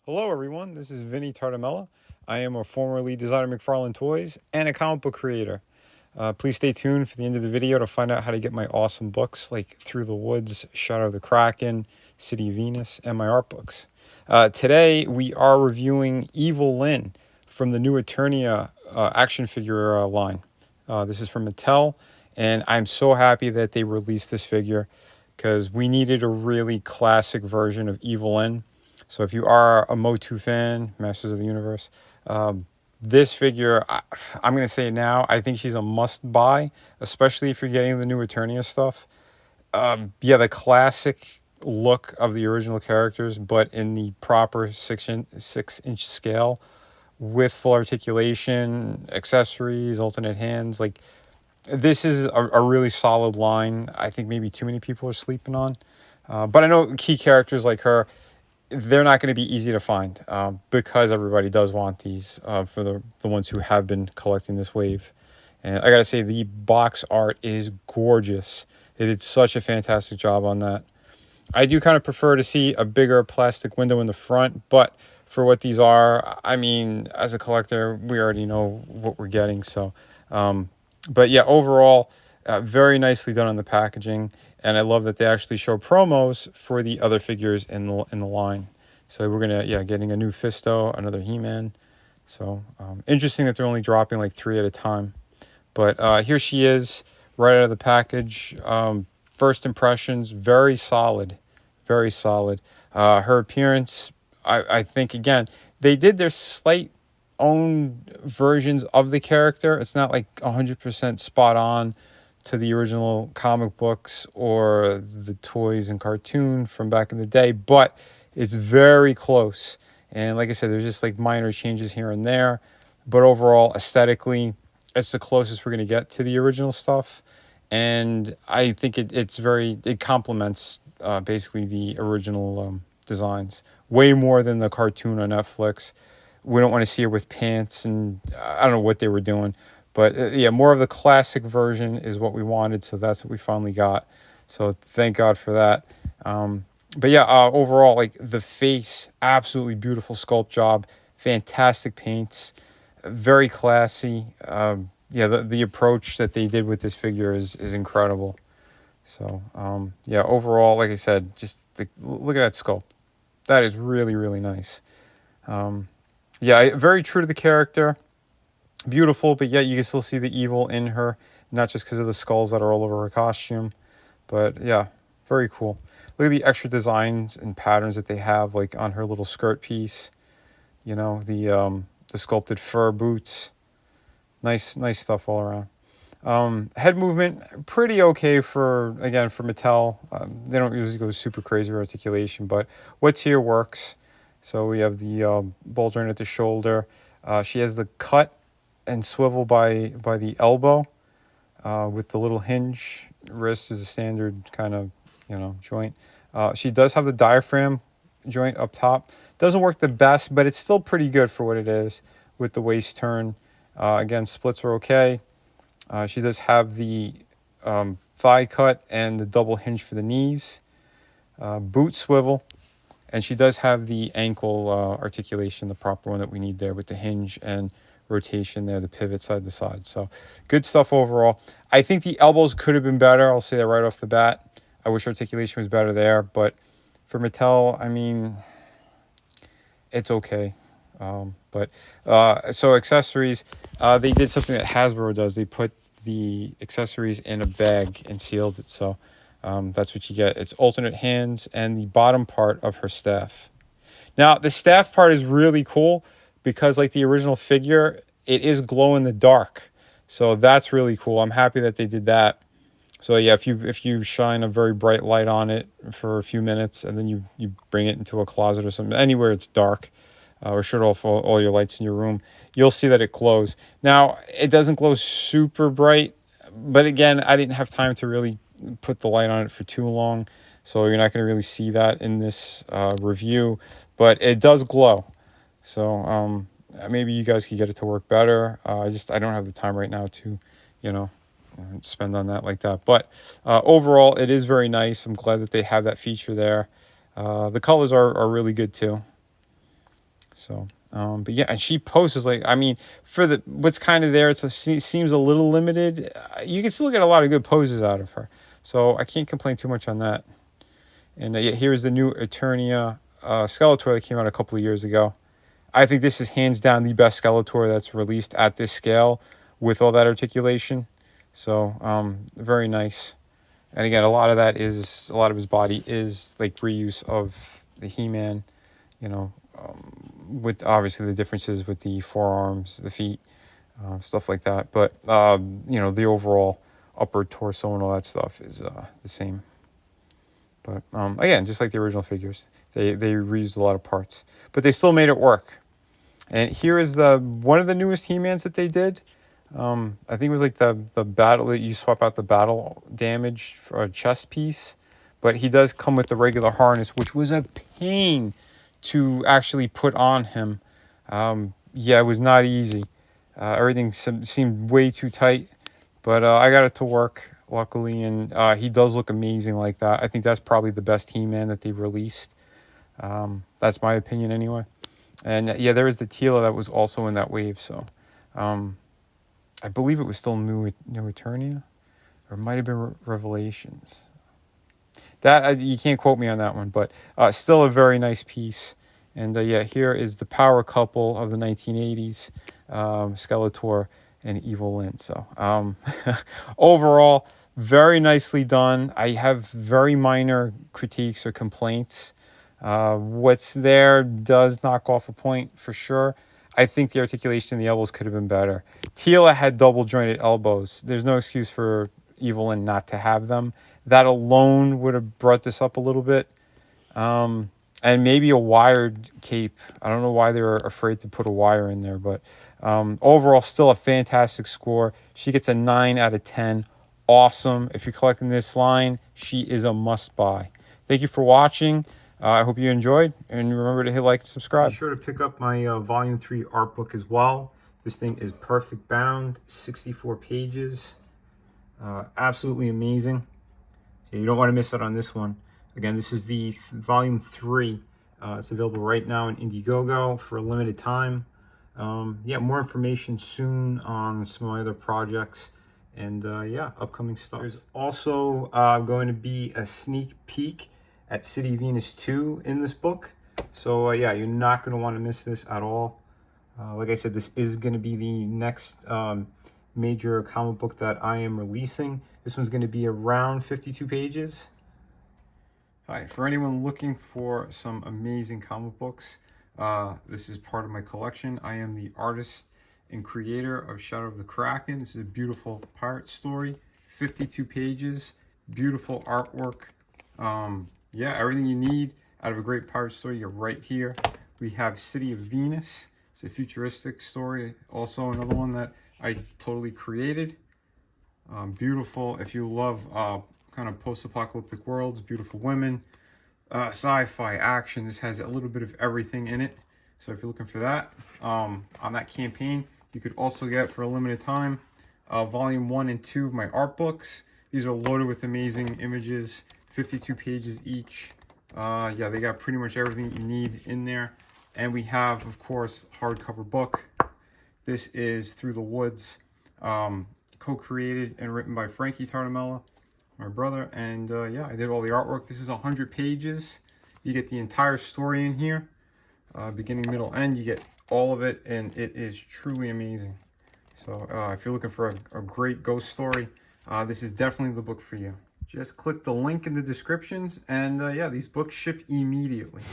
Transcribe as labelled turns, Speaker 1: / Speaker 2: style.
Speaker 1: Hello, everyone. This is Vinnie Tartamella. I am a former lead designer at McFarlane Toys and a comic book creator. Please stay tuned for the end of the video to find out how to get my awesome books like Through the Woods, Shadow of the Kraken, City of Venus, and my art books. Today, we are reviewing Evil-Lyn from the new Eternia action figure line. This is from Mattel, and I'm so happy that they released this figure because we needed a really classic version of Evil-Lyn. So if you are a Motu fan, Masters of the Universe, this figure, I'm going to say it now, I think she's a must-buy, especially if you're getting the new Eternia stuff. Yeah, the classic look of the original characters, but in the proper six-inch scale with full articulation, accessories, alternate hands. Like, this is a really solid line. I think maybe too many people are sleeping on. But I know key characters like her, they're not going to be easy to find because everybody does want these for the ones who have been collecting this wave. And I got to say, the box art is gorgeous. They did such a fantastic job on that. I do kind of prefer to see a bigger plastic window in the front, but for what these are, I mean, as a collector, we already know what we're getting. So, but yeah, overall, very nicely done on the packaging, and I love that they actually show promos for the other figures in the line. So we're gonna getting a new Fisto, another He-Man. So interesting that they're only dropping like 3 at a time. But here she is, right out of the package. First impressions, very solid, very solid. Her appearance, I think again, they did their slight own versions of the character. It's not like 100% spot on to the original comic books or the toys and cartoon from back in the day, but it's very close. And like I said, there's just like minor changes here and there, but overall, aesthetically, it's the closest we're going to get to the original stuff. And I think it complements basically the original designs way more than the cartoon on Netflix. We don't want to see her with pants, and I don't know what they were doing. But yeah, more of the classic version is what we wanted, so that's what we finally got. So thank God for that. But yeah, overall, like the face, absolutely beautiful sculpt job, fantastic paints, very classy. Yeah, the approach that they did with this figure is incredible. So yeah, overall, like I said, just look at that sculpt. That is really, really nice. Yeah, very true to the character. Beautiful, but yet you can still see the evil in her, not just because of the skulls that are all over her costume. But yeah, very cool. Look at the extra designs and patterns that they have, like on her little skirt piece. You know, the sculpted fur boots. Nice stuff all around. Head movement, pretty okay for Mattel. They don't usually go super crazy with articulation, but what's here works. So we have the ball joint at the shoulder. She has the cut and swivel by the elbow with the little hinge. Wrist is a standard kind of joint. She does have the diaphragm joint up top. Doesn't work the best, but it's still pretty good for what it is with the waist turn. Again, splits are okay. She does have the thigh cut and the double hinge for the knees. Boot swivel. And she does have the ankle articulation, the proper one that we need there with the hinge and rotation there, the pivot side to side. So good stuff overall. I think the elbows could have been better. I'll say that right off the bat. I wish articulation was better there. But for Mattel, I mean, it's okay. So accessories, they did something that Hasbro does. They put the accessories in a bag and sealed it. So that's what you get. It's alternate hands and the bottom part of her staff. Now, the staff part is really cool because, like the original figure, it is glow in the dark. So that's really cool. I'm happy that they did that. So yeah, if you shine a very bright light on it for a few minutes and then you bring it into a closet or something, anywhere it's dark, or shut off all your lights in your room, you'll see that it glows. Now, it doesn't glow super bright, but again, I didn't have time to really put the light on it for too long, so you're not going to really see that in this review, but it does glow. So maybe you guys could get it to work better. I don't have the time right now to, spend on that like that. But overall, it is very nice. I'm glad that they have that feature there. The colors are really good too. So, but yeah, and she poses like, I mean, for the what's kind of there, it seems a little limited. You can still get a lot of good poses out of her, so I can't complain too much on that. And yeah, here's the new Eternia Skeletor that came out a couple of years ago. I think this is hands down the best Skeletor that's released at this scale with all that articulation. So, very nice. And again, a lot of his body is like reuse of the He-Man, you know, with obviously the differences with the forearms, the feet, stuff like that. But, you know, the overall upper torso and all that stuff is the same. But again, just like the original figures, they reused a lot of parts, but they still made it work. And here is one of the newest He-Mans that they did. I think it was like the battle that you swap out the battle damage for a chest piece, but he does come with the regular harness, which was a pain to actually put on him. Yeah, it was not easy. Everything seemed way too tight, but I got it to work luckily, and he does look amazing like that. I think that's probably the best He-Man that they've released. That's my opinion anyway. And yeah, there was the Tila that was also in that wave. So I believe it was still New Eternia, or it might have been Revelations. That you can't quote me on that one, but still a very nice piece. And yeah, here is the power couple of the 1980s, Skeletor and Evil-Lyn. So overall, very nicely done. I have very minor critiques or complaints. What's there does knock off a point for sure. I think the articulation in the elbows could have been better. Tila had double jointed elbows. There's no excuse for Evil-Lyn not to have them. That alone would have brought this up a little bit. And maybe a wired cape. I don't know why they were afraid to put a wire in there, but overall, still a fantastic score. She gets a 9 out of 10. Awesome. If you're collecting this line, she is a must-buy. Thank you for watching. I hope you enjoyed, and remember to hit like and subscribe. Be sure to pick up my Volume 3 art book as well. This thing is perfect bound, 64 pages. Absolutely amazing. So you don't want to miss out on this one. Again, this is the Volume 3. It's available right now in Indiegogo for a limited time. Yeah, more information soon on some of my other projects. And yeah, upcoming stuff. There's also going to be a sneak peek at City Venus 2 in this book. So yeah, you're not going to want to miss this at all. Like I said, this is going to be the next major comic book that I am releasing. This one's going to be around 52 pages. Hi, for anyone looking for some amazing comic books, this is part of my collection. I am the artist and creator of Shadow of the Kraken. This is a beautiful pirate story, 52 pages, beautiful artwork. Yeah, everything you need out of a great pirate story, you're right here. We have City of Venus. It's a futuristic story. Also another one that I totally created. Beautiful. If you love kind of post-apocalyptic worlds, beautiful women, sci-fi, action, this has a little bit of everything in it. So if you're looking for that, on that campaign, you could also get, for a limited time, Volume 1 and 2 of my art books. These are loaded with amazing images, 52 pages each. Yeah, they got pretty much everything you need in there. And we have, of course, hardcover book. This is Through the Woods, co-created and written by Frankie Tartamella, my brother. And yeah, I did all the artwork. This is 100 pages. You get the entire story in here, beginning, middle, end. You get all of it, and it is truly amazing. So if you're looking for a great ghost story, this is definitely the book for you. Just click the link in the descriptions, and yeah, these books ship immediately.